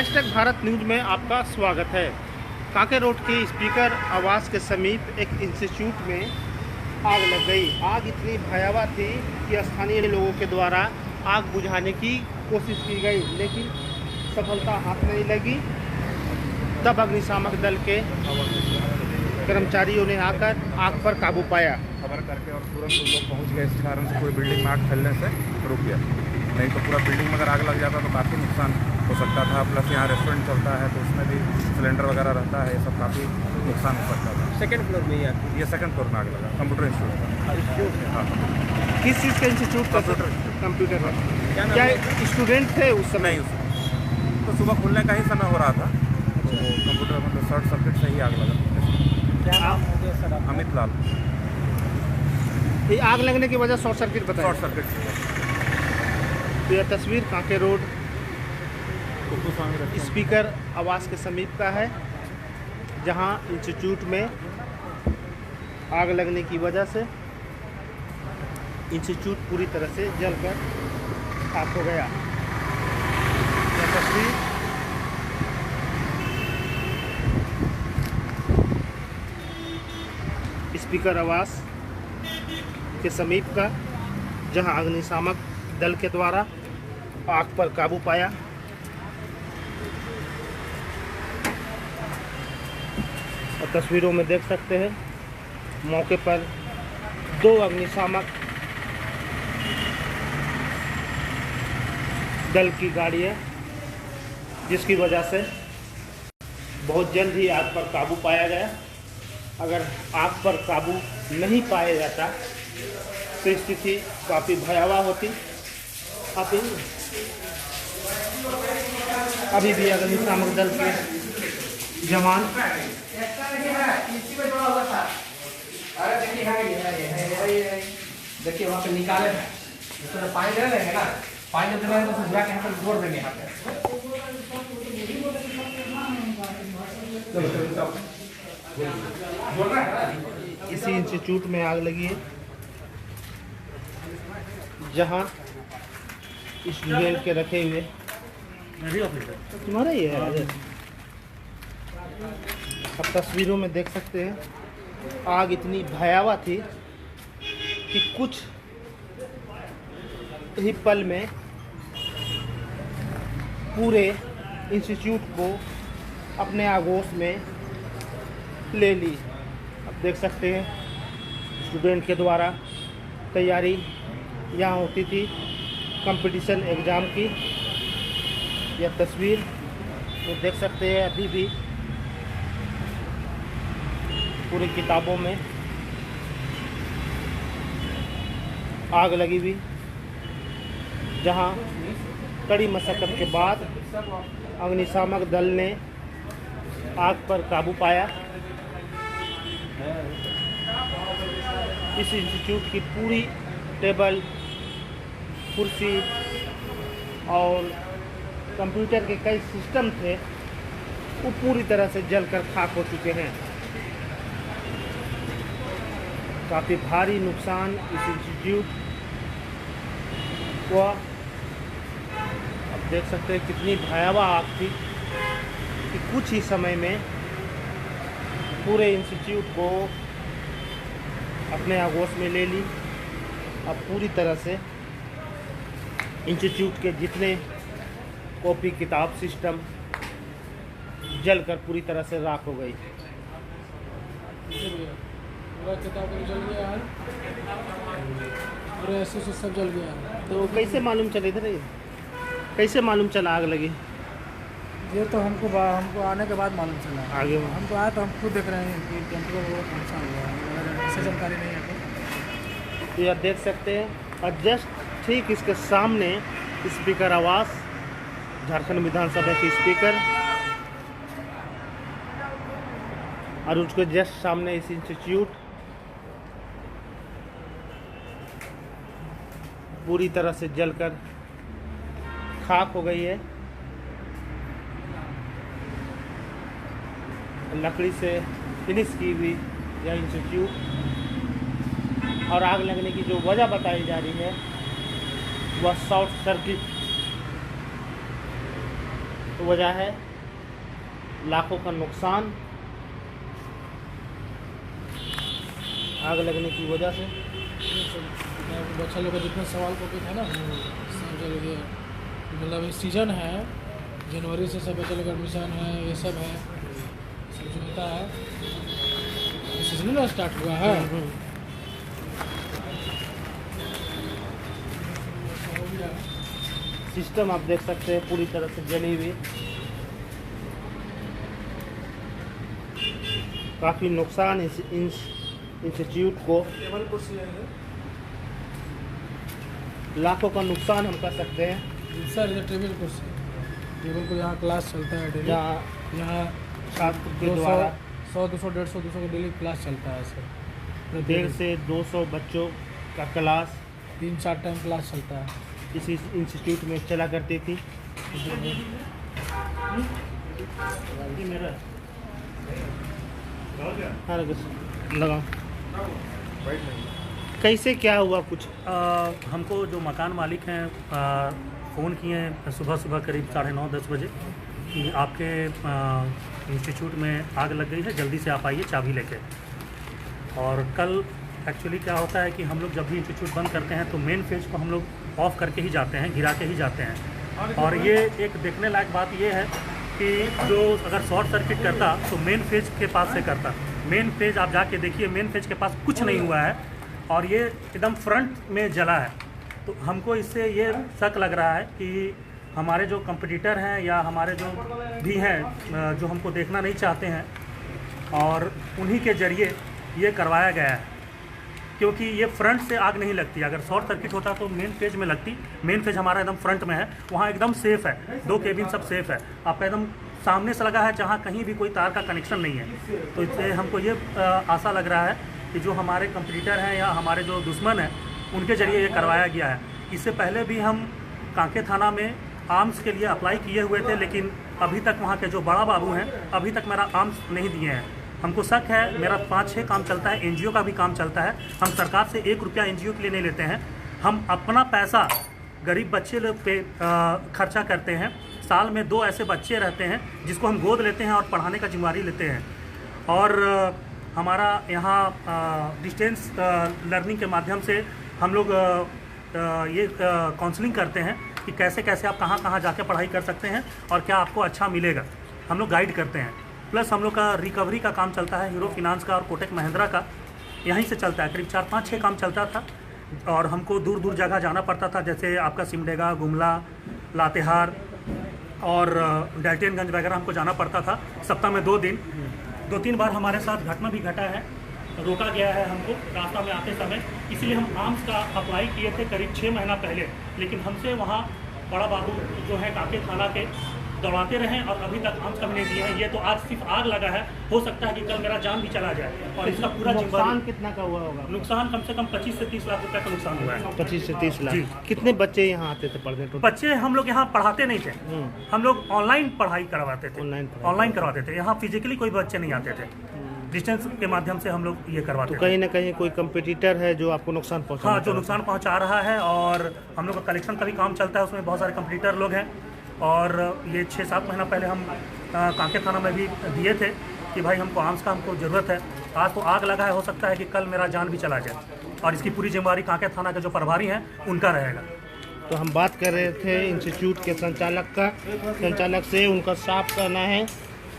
#Bharat news में आपका स्वागत है। कांके रोड के स्पीकर आवास के समीप एक इंस्टीट्यूट में आग लग गई। आग इतनी भयावह थी कि स्थानीय लोगों के द्वारा आग बुझाने की कोशिश की गई, लेकिन सफलता हाथ नहीं लगी। तब अग्निशामक दल के कर्मचारियों ने आकर आग पर काबू पाया। खबर करके और तुरंत लोग पहुंच गए। इस कारण से पूरी बिल्डिंग में आग फैलने से रुक गया, नहीं तो पूरा बिल्डिंग में अगर आग लग जाता तो काफ़ी नुकसान हो सकता था। प्लस यहाँ रेस्टोरेंट चलता है तो उसमें भी सिलेंडर वगैरह रहता है, ये सब काफ़ी नुकसान हो सकता था। सेकंड फ्लोर में ये सेकंड फ्लोर में आग लगा, कंप्यूटर इंस्टीट्यूट का। हाँ, किस चीज़ का इंस्टीट्यूट? कंप्यूटर का। क्या स्टूडेंट थे उस समय? तो सुबह खुलने का ही समय हो रहा था, तो कंप्यूटर मतलब शॉर्ट सर्किट से ही आग लगा। क्या नाम हो गया सर? अमित लाल। ये आग लगने की वजह शॉर्ट सर्किट बताया। Short circuit. तो यह तस्वीर कांके रोड स्पीकर आवास के समीप का है, जहां इंस्टीट्यूट में आग लगने की वजह से इंस्टीट्यूट पूरी तरह से जलकर खाक हो गया। यह तस्वीर स्पीकर आवास के समीप का, जहां अग्निशामक दल के द्वारा आग पर काबू पाया। और तस्वीरों में देख सकते हैं मौके पर 2 अग्निशामक दल की गाड़ी है, जिसकी वजह से बहुत जल्द ही आग पर काबू पाया गया। अगर आग पर काबू नहीं पाया जाता तो स्थिति काफ़ी भयावह होती। अभी भी अग्निशामक दल के जवान देखिए वहाँ पे निकाले हैं, उसमें पानी दे देंगे ना, पानी दे देंगे तो बुरा के यहाँ पे जोड़ देंगे यहाँ पे। इसी इंस्टीट्यूट में आग लगी है, जहां स्टूडेंट के रखे हुए तुम्हारा ही है। अब तस्वीरों में देख सकते हैं आग इतनी भयावह थी कि कुछ ही पल में पूरे इंस्टीट्यूट को अपने आगोश में ले ली। अब देख सकते हैं स्टूडेंट के द्वारा तैयारी यहाँ होती थी कंपटीशन एग्ज़ाम की। यह तस्वीर तो देख सकते हैं अभी भी पूरी किताबों में आग लगी हुई, जहाँ कड़ी मशक्क़त के बाद अग्निशामक दल ने आग पर काबू पाया। इस इंस्टीट्यूट की पूरी टेबल, कुर्सी और कंप्यूटर के कई सिस्टम थे, वो पूरी तरह से जलकर खाक हो चुके हैं। काफ़ी भारी नुकसान इस इंस्टीट्यूट को। अब देख सकते हैं कितनी भयावह आग थी कि कुछ ही समय में पूरे इंस्टीट्यूट को अपने आगोश में ले ली। अब पूरी तरह से इंस्टीट्यूट के जितने कॉपी किताब सिस्टम जलकर पूरी तरह से राख हो गई। पूरा किताब जल गया है, पूरे ऐसे से सब जल गया है। तो कैसे मालूम चला? इधर कैसे मालूम चला आग लगी? ये तो हमको आने के बाद मालूम चला। आगे हमको आया तो हम खुद देख रहे हैं कि कंप्यूटर बहुत नुकसान हुआ है, अगर ऐसे जानकारी नहीं है तो यह देख सकते हैं। और जस्ट ठीक इसके सामने स्पीकर आवास, झारखंड विधानसभा के स्पीकर, और उसके जस्ट सामने इस इंस्टीट्यूट पूरी तरह से जलकर खाक हो गई है। लकड़ी से फिनिश की हुई यह इंस्टीट्यूट, और आग लगने की जो वजह बताई जा रही है वह शॉर्ट सर्किट वजह है लाखों का नुकसान आग लगने की वजह से। बच्चा लोग का जितना सवाल को था ना, समझ लीजिए मतलब इस सीज़न है, जनवरी से सब बच्चा लोग का एडमिशन है, ये सब है, सब जो होता है सीजन ना स्टार्ट हुआ है। सिस्टम आप देख सकते हैं पूरी तरह से जली हुई, काफ़ी नुकसान इस इंस्टीट्यूट को, टेबल कुर्सी है लाखों का नुकसान हम कर सकते हैं। सर, ये टेबल कुर्सी, टेबल को यहाँ क्लास चलता है डेली, यहाँ छात्र के द्वारा 100, 200, 150, 200 का डेली क्लास चलता है सर। 150 से 200 बच्चों का क्लास 3-4 टाइम क्लास चलता है। इसी इंस्टीट्यूट में चला करती थी। लगाओ, कैसे क्या हुआ कुछ? हमको जो मकान मालिक हैं फ़ोन किए हैं सुबह सुबह करीब 9:30-10 बजे कि आपके इंस्टीट्यूट में आग लग गई है, जल्दी से आप आइए चाबी लेके। और कल एक्चुअली क्या होता है कि हम लोग जब भी इंस्टीट्यूट बंद करते हैं तो मेन फेज को हम लोग ऑफ़ करके ही जाते हैं, गिरा के ही जाते हैं। और ये एक देखने लायक बात ये है कि जो अगर शॉर्ट सर्किट करता तो मेन फेज के पास से करता। मेन फेज आप जाके देखिए, मेन फेज के पास कुछ नहीं हुआ है और ये एकदम फ्रंट में जला है। तो हमको इससे ये शक लग रहा है कि हमारे जो कंपटीटर हैं या हमारे जो भी हैं जो हमको देखना नहीं चाहते हैं और उन्हीं के ज़रिए ये करवाया गया है, क्योंकि ये फ्रंट से आग नहीं लगती। अगर शॉर्ट सर्किट होता तो मेन फेज में लगती। मेन फेज हमारा एकदम फ्रंट में है, वहाँ एकदम सेफ़ है, 2 केबिन सब सेफ़ है, आपका एकदम सामने से लगा है जहाँ कहीं भी कोई तार का कनेक्शन नहीं है। तो इससे हमको ये आशा लग रहा है कि जो हमारे कंपटीटर हैं या हमारे जो दुश्मन हैं उनके ज़रिए ये करवाया गया है। इससे पहले भी हम कांके थाना में आर्म्स के लिए अप्लाई किए हुए थे, लेकिन अभी तक वहाँ के जो बड़ा बाबू हैं अभी तक मेरा आर्म्स नहीं दिए हैं। हमको शक है, मेरा 5-6 काम चलता है, एनजीओ का भी काम चलता है। हम सरकार से 1 रुपया एनजीओ के लिए नहीं लेते हैं। हम अपना पैसा गरीब बच्चे लोग पे खर्चा करते हैं। साल में 2 ऐसे बच्चे रहते हैं जिसको हम गोद लेते हैं और पढ़ाने का जिम्मेदारी लेते हैं। और हमारा यहाँ डिस्टेंस लर्निंग के माध्यम से हम लोग ये काउंसलिंग करते हैं कि कैसे कैसे आप कहाँ कहाँ जाके पढ़ाई कर सकते हैं और क्या आपको अच्छा मिलेगा, हम लोग गाइड करते हैं। प्लस हम लोग का रिकवरी का काम चलता है, हीरो फिनांस का और कोटक महिंद्रा का, यहीं से चलता है। करीब 4-5-6 काम चलता था और हमको दूर दूर जगह जाना पड़ता था, जैसे आपका सिमडेगा, गुमला, लातेहार और डाल्टनगंज वगैरह हमको जाना पड़ता था। सप्ताह में 2 दिन 2-3 बार हमारे साथ घटना भी घटा है, रोका गया है हमको रास्ता में आते समय। इसीलिए हम आर्म्स का अप्लाई किए थे करीब 6 महीना पहले, लेकिन हमसे वहाँ बड़ा बाबू जो है कांके थाना के दौड़ाते रहे और अभी तक आर्म्स का भी नहीं दिए हैं। ये तो आज सिर्फ आग लगा है, हो सकता है कि कल मेरा जान भी चला जाए। और इसका पूरा नुकसान कितना का हुआ होगा? नुकसान कम से कम 25 से 30 लाख रुपए का नुकसान हुआ है। 25 से 30 लाख। जी। कितने बच्चे यहाँ आते थे पढ़ने? तो बच्चे हम लोग यहाँ पढ़ाते नहीं थे, हम लोग ऑनलाइन पढ़ाई करवाते थे, ऑनलाइन करवाते थे। यहाँ फिजिकली कोई बच्चे नहीं आते थे, डिस्टेंस के माध्यम से हम लोग ये करवाते थे। कहीं ना कहीं कोई कंपटीटर है जो आपको नुकसान पहुँचा? हाँ, जो नुकसान पहुँचा रहा है। और हम लोग का कलेक्शन का भी काम चलता है, उसमें बहुत सारे कंपटीटर लोग हैं। और ये 6-7 महीना पहले हम कांके थाना में भी दिए थे कि भाई हमको आर्म्स का हमको ज़रूरत है। आज तो आग लगा है, हो सकता है कि कल मेरा जान भी चला जाए और इसकी पूरी जिम्मेदारी कांके थाना के जो प्रभारी हैं उनका रहेगा। तो हम बात कर रहे थे इंस्टीट्यूट के संचालक से। उनका साफ कहना है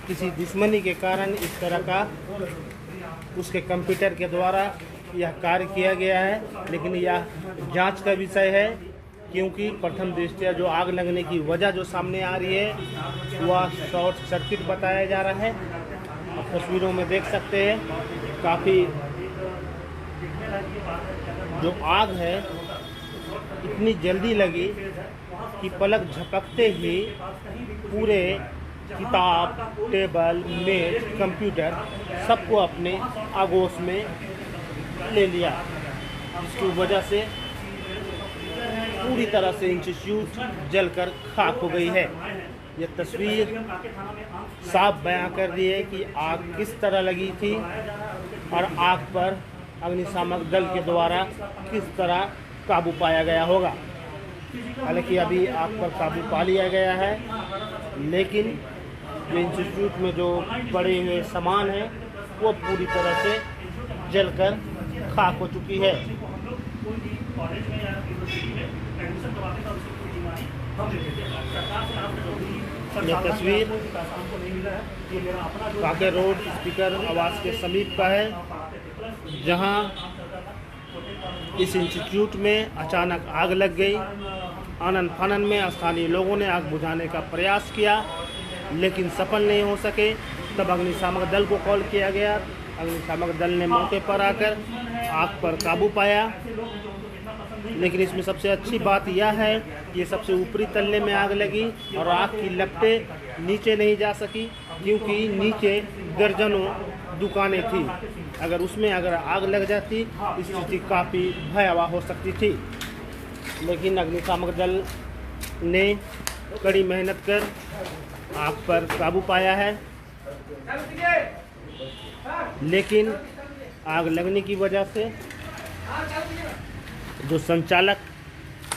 किसी दुश्मनी के कारण इस तरह का उसके कंप्यूटर के द्वारा यह कार्य किया गया है, लेकिन यह जांच का विषय है, क्योंकि प्रथम दृष्टया जो आग लगने की वजह जो सामने आ रही है वह शॉर्ट सर्किट बताया जा रहा है। आप तस्वीरों में देख सकते हैं काफ़ी जो आग है इतनी जल्दी लगी कि पलक झपकते ही पूरे किताब, टेबल, मेज, कंप्यूटर सबको अपने आगोश में ले लिया, जिसकी वजह से पूरी तरह से इंस्टीट्यूट जलकर खाक हो गई है। यह तस्वीर साफ बयां कर रही है कि आग किस तरह लगी थी और आग पर अग्निशामक दल के द्वारा किस तरह काबू पाया गया होगा। हालांकि अभी आग पर काबू पा लिया गया है, लेकिन जो इंस्टीट्यूट में जो पड़े हुए सामान हैं वो पूरी तरह से जलकर खाक हो चुकी है। यह तस्वीर काके रोड स्पीकर आवास के समीप का है, जहां इस इंस्टीट्यूट में अचानक आग लग गई। आनन फानन में स्थानीय लोगों ने आग बुझाने का प्रयास किया, लेकिन सफल नहीं हो सके। तब अग्निशामक दल को कॉल किया गया। अग्निशामक दल ने मौके पर आकर आग पर काबू पाया, लेकिन इसमें सबसे अच्छी बात यह है कि ये सबसे ऊपरी तल्ले में आग लगी और आग की लपटें नीचे नहीं जा सकी, क्योंकि नीचे दर्जनों दुकानें थी। अगर आग लग जाती स्थिति काफ़ी भयावह हो सकती थी, लेकिन अग्निशामक दल ने कड़ी मेहनत कर आग पर काबू पाया है। लेकिन आग लगने की वजह से जो संचालक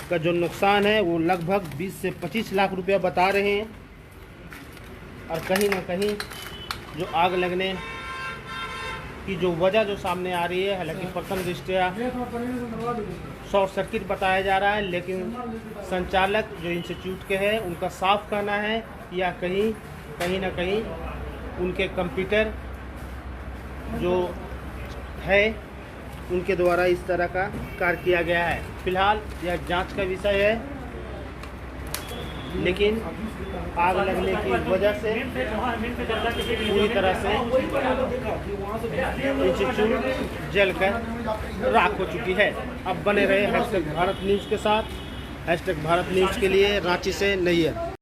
का जो नुकसान है वो लगभग 20 से 25 लाख रुपया बता रहे हैं। और कहीं ना कहीं जो आग लगने की जो वजह जो सामने आ रही है, हालांकि प्रथम दृष्टया शॉर्ट सर्किट बताया जा रहा है, लेकिन संचालक जो इंस्टीट्यूट के हैं उनका साफ कहना है या कहीं ना कहीं उनके कंप्यूटर जो है उनके द्वारा इस तरह का कार्य किया गया है। फिलहाल यह जांच का विषय है, लेकिन आग लगने की वजह से पूरी तरह से इंस्टीट्यूट जलकर राख हो चुकी है। अब बने रहे #भारत न्यूज़ के साथ। #भारत न्यूज़ के लिए रांची से नैयर।